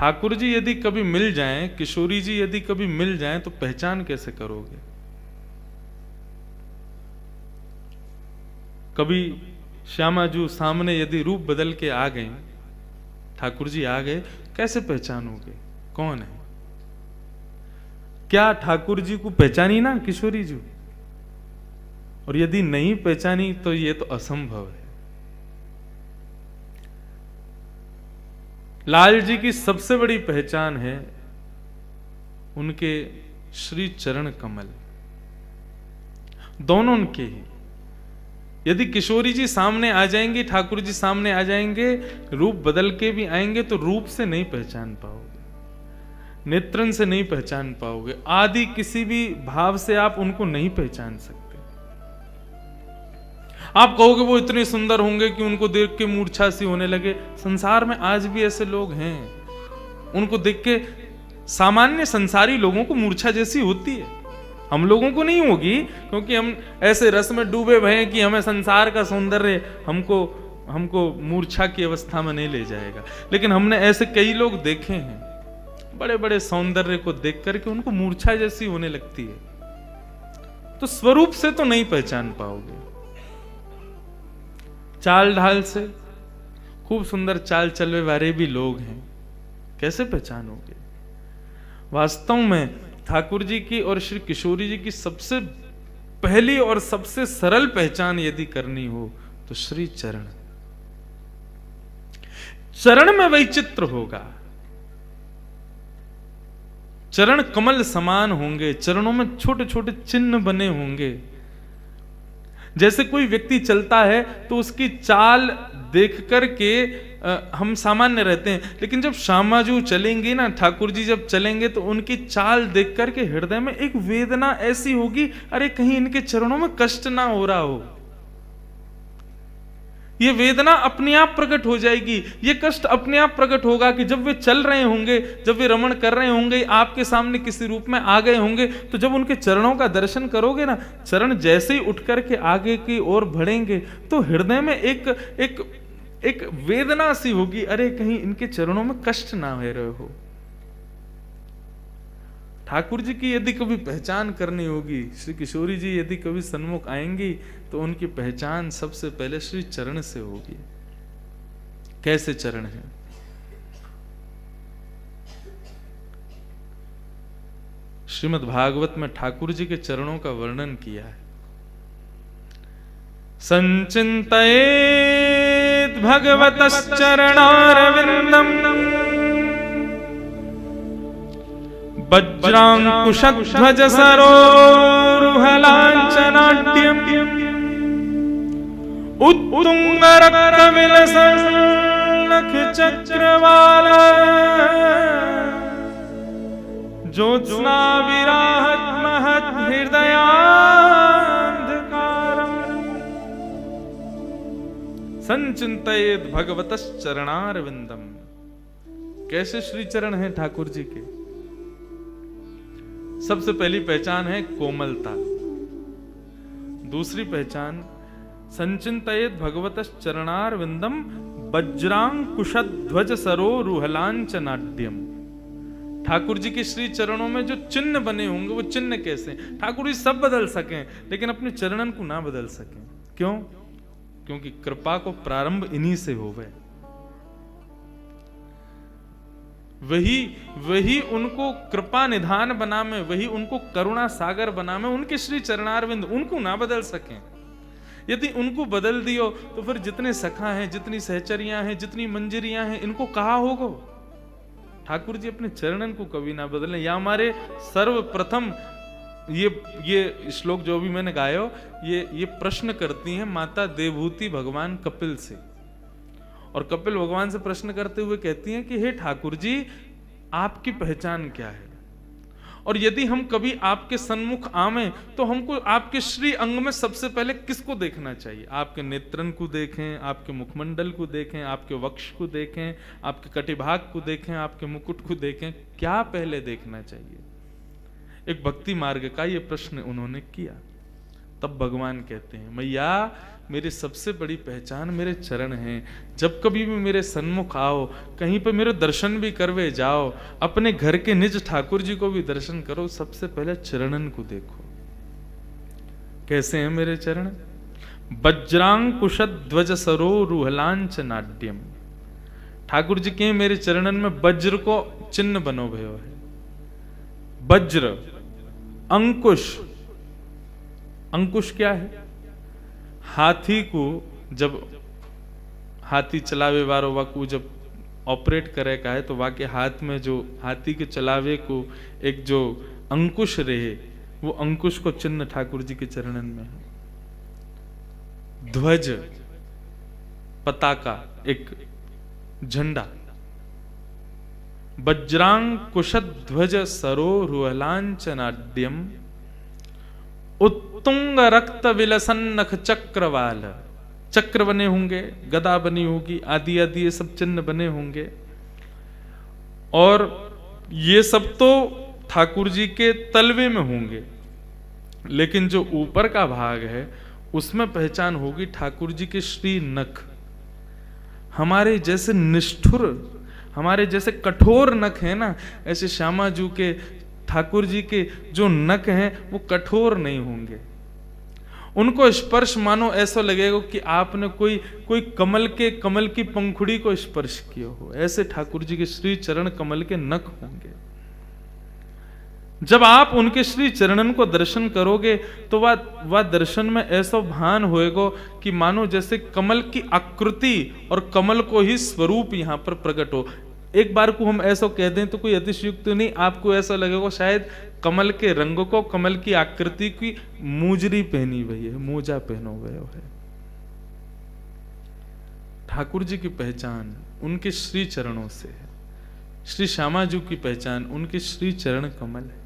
ठाकुर जी यदि कभी मिल जाएं, किशोरी जी यदि कभी मिल जाएं, तो पहचान कैसे करोगे? कभी श्यामाजू सामने यदि रूप बदल के आ गए, ठाकुर जी आ गए, कैसे पहचानोगे कौन है? क्या ठाकुर जी को पहचानी ना किशोरी जी? और यदि नहीं पहचानी तो ये तो असंभव है। लाल जी की सबसे बड़ी पहचान है उनके श्री चरण कमल, दोनों उनके ही। यदि किशोरी जी सामने आ जाएंगी, ठाकुर जी सामने आ जाएंगे, रूप बदल के भी आएंगे, तो रूप से नहीं पहचान पाओगे, नेत्रन से नहीं पहचान पाओगे, आदि किसी भी भाव से आप उनको नहीं पहचान सकते। आप कहोगे वो इतने सुंदर होंगे कि उनको देख के मूर्छा सी होने लगे। संसार में आज भी ऐसे लोग हैं, उनको देख के सामान्य संसारी लोगों को मूर्छा जैसी होती है। हम लोगों को नहीं होगी, क्योंकि हम ऐसे रस में डूबे हुए हैं कि हमें संसार का सौंदर्य हमको मूर्छा की अवस्था में नहीं ले जाएगा। लेकिन हमने ऐसे कई लोग देखे हैं, बड़े बड़े सौंदर्य को देख करके उनको मूर्छा जैसी होने लगती है। तो स्वरूप से तो नहीं पहचान पाओगे, चाल ढाल से, खूब सुंदर चाल चलने वाले भी लोग हैं, कैसे पहचानोगे? वास्तव में ठाकुर जी की और श्री किशोरी जी की सबसे पहली और सबसे सरल पहचान यदि करनी हो तो श्री चरण, चरण में वैचित्र होगा, चरण कमल समान होंगे, चरणों में छोटे छोटे चिन्ह बने होंगे। जैसे कोई व्यक्ति चलता है तो उसकी चाल देख करके हम सामान्य रहते हैं, लेकिन जब श्यामाजू चलेंगे ना, ठाकुर जी जब चलेंगे, तो उनकी चाल देख करके हृदय में एक वेदना ऐसी होगी, अरे कहीं इनके चरणों में कष्ट ना हो रहा हो। ये वेदना अपने आप प्रकट हो जाएगी, ये कष्ट अपने आप प्रकट होगा कि जब वे चल रहे होंगे, जब वे रमण कर रहे होंगे, आपके सामने किसी रूप में आ गए होंगे, तो जब उनके चरणों का दर्शन करोगे ना, चरण जैसे ही उठ करके आगे की ओर बढ़ेंगे, तो हृदय में एक वेदना सी होगी, अरे कहीं इनके चरणों में कष्ट ना हो रहे हो। ठाकुर जी की यदि कभी पहचान करनी होगी, श्री किशोरी जी यदि कभी सन्मुख आएंगी, तो उनकी पहचान सबसे पहले श्री चरण से होगी। कैसे चरण है? श्रीमद् भागवत में ठाकुर जी के चरणों का वर्णन किया है। संचिन्तयेत् भगवतश्चरणारविन्दम् वज्राङ्कुशध्वजसरोरुहलाञ्छनाट्यम् उत्तुङ्गरक्तविलसन्नखचक्रवाल ज्योत्स्नाविराहत् महद्हृदयान्धकारम् संचिन्तयेत् भगवतश्चरणारविन्दम्। कैसे श्री चरण है ठाकुर जी के? सबसे पहली पहचान है कोमलता, दूसरी पहचान संचिन्तयेत् भगवतश्चरणारविन्दम् वज्राङ्कुशध्वज सरोरुहलाञ्छनाट्यम्। ठाकुर जी के श्री चरणों में जो चिन्ह बने होंगे, वो चिन्ह कैसे? ठाकुर जी सब बदल सकें, लेकिन अपने चरणन को ना बदल सकें। क्यों? क्योंकि कृपा को प्रारंभ इन्हीं से होवे। वही उनको कृपा निधान बना में, वही उनको करुणा सागर बना में, उनके श्री चरणारविंद उनको ना बदल सकें। यदि उनको बदल दियो तो फिर जितने सखा हैं, जितनी सहचरियां हैं, जितनी मंजरियां हैं, इनको कहा होगा। ठाकुर जी अपने चरणन को कभी ना बदलें। या हमारे सर्वप्रथम ये श्लोक जो भी मैंने गायो, ये प्रश्न करती हैं माता देवहूति भगवान कपिल से, और कपिल भगवान से प्रश्न करते हुए कहती हैं कि हे ठाकुर जी, आपकी पहचान क्या है? और यदि हम कभी आपके सन्मुख आवें तो हमको आपके श्री अंग में सबसे पहले किसको देखना चाहिए? आपके नेत्रन को देखें, आपके मुखमंडल को देखें, आपके वक्ष को देखें, आपके कटिभाग को देखें, आपके मुकुट को देखें, क्या पहले देखना चाहिए? एक भक्ति मार्ग का ये प्रश्न उन्होंने किया। तब भगवान कहते हैं मैया मेरी सबसे बड़ी पहचान मेरे चरण हैं। जब कभी भी मेरे सन्मुख आओ, कहीं पे मेरे दर्शन भी करवे जाओ, अपने घर के निज ठाकुर जी को भी दर्शन करो, सबसे पहले चरणन को देखो। कैसे हैं मेरे चरण? वज्रांकुश ध्वज सरो रुहलांच नाट्यम। ठाकुर जी के मेरे चरणन में वज्र को चिन्ह बनो भयो है। वज्र, अंकुश, अंकुश क्या है? हाथी को जब हाथी चलावे वारो वाकू जब ऑपरेट करे का है तो वाके हाथ में जो हाथी के चलावे को एक जो अंकुश रहे, वो अंकुश को चिन्ह ठाकुर जी के चरणन में है। ध्वज, पताका, एक झंडा। वज्रांकुश ध्वज सरो रुहलांचनाड्यम उत्तुंग रक्त विलसन नख चक्रवाल। चक्र बने होंगे, गदा बनी होगी, आदि आदि ये सब चिन्ह बने होंगे। और ये सब तो ठाकुर जी के तलवे में होंगे, लेकिन जो ऊपर का भाग है उसमें पहचान होगी ठाकुर जी के श्री नख। हमारे जैसे निष्ठुर, हमारे जैसे कठोर नख है ना, ऐसे श्यामाजू के ठाकुर जी के जो नख हैं वो कठोर नहीं होंगे। उनको स्पर्श मानो ऐसा लगेगा कि आपने कोई कमल की पंखुड़ी को स्पर्श किया हो। ऐसे ठाकुर जी के श्री चरण कमल के नख होंगे। जब आप उनके श्री चरणन को दर्शन करोगे तो वह दर्शन में ऐसा भान होएगा कि मानो जैसे कमल की आकृति और कमल को ही स्वरूप यहां पर प्रकट हो। एक बार को हम ऐसा कह दें तो कोई अतिशयुक्त नहीं, आपको ऐसा लगेगा शायद कमल के रंग को, कमल की आकृति की मूजरी पहनी हुई है, मोजा पहनो गया है। ठाकुर जी की पहचान उनके श्री चरणों से है। श्री श्यामाजू की पहचान उनके श्री चरण कमल है।